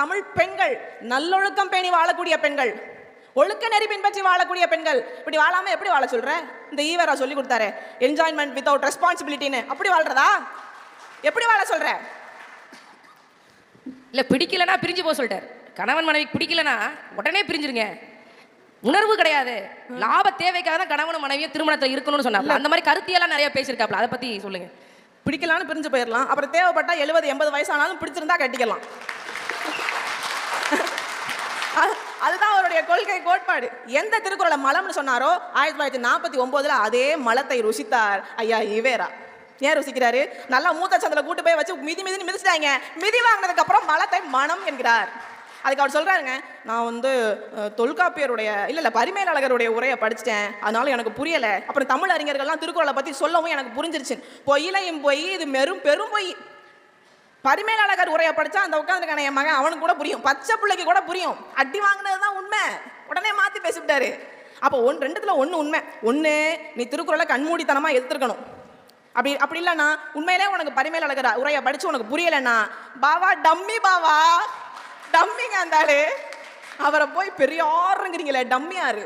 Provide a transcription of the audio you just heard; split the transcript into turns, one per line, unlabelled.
தமிழ் பெண்கள் நல்லொழுக்கம் பேணி வாழக்கூடிய பெண்கள், ஒழுக்க நெறி பின்பற்றி வாழக்கூடிய பெண்கள். இப்படி வாழாம எப்படி வாழ சொல்ற? இந்த ஈவரா சொல்லி கொடுத்தாரு, என்ஜாய்மெண்ட் வித்அவுட் ரெஸ்பான்சிபிலிட்டின்னு. அப்படி வாழ்றதா? எப்படி வாழ சொல்ற?
இல்ல பிடிக்கலனா பிரிஞ்சு போக சொல்லிட்டார். கணவன் மனைவி பிடிக்கலனா உடனே பிரிஞ்சிருங்க. உணர்வு கிடையாது, லாப தேவைக்காக தான் கணவன் மனைவியும் திருமணத்தில் இருக்கணும்னு சொன்னாங்க. அந்த மாதிரி கருத்தியெல்லாம் நிறைய பேசியிருக்காப்ல, அதை பத்தி சொல்லுங்க.
பிடிக்கலான்னு பிரிஞ்சு போயிடலாம், அப்புறம் தேவைப்பட்டா 70-80 வயசானாலும் பிடிச்சிருந்தா கட்டிக்கலாம். அதுதான் அவருடைய கொள்கை கோட்பாடு. எந்த திருக்குறளை மலம்னு சொன்னாரோ 1949 அதே மலத்தை ருசித்தார் ஐயா ஈவேரா. ஏன் ருசிக்கிறாரு? நல்லா மூத்த சந்தில கூட்டு போய் வச்சு மிதி மிதின்னு மிதிச்சிட்டாங்க. மிதி வாங்கினதுக்கு அப்புறம் மலத்தை மனம் என்கிறார். அதுக்கு அவர் சொல்றாருங்க, நான் தொல்காப்பியருடைய இல்ல பரிமேலழகருடைய உரையை படிச்சிட்டேன், அதனால எனக்கு புரியல. அப்புறம் தமிழ் அறிஞர்கள்லாம் திருக்குறளை பத்தி சொல்லவும் எனக்கு புரிஞ்சிருச்சு. பொய்யிலையும் பொய், இது பெரும் பொய். பரிமேலழகர் உரையை படிச்சா அந்த உட்காந்துருக்கான என் மகன் அவனுக்கு கூட புரியும், பச்சை பிள்ளைக்கு கூட புரியும். அடி வாங்கினதுதான் உண்மை, உடனே மாத்தி பேசிவிட்டாரு. அப்போ ரெண்டுத்துல ஒண்ணு உண்மை. ஒண்ணு, நீ திருக்குறளை கண்மூடித்தனமா எதிர்க்கணும். அப்படி இல்லைன்னா, உண்மையிலே உனக்கு பரிமேலழகர் உரையை படிச்சு உனக்கு புரியலன்னா, பாவா டம்மி, பாவா டம்மிங்க. அந்த ஆளு அவரை போய் பெரியாருங்கிறீங்களே, டம்மியாரு.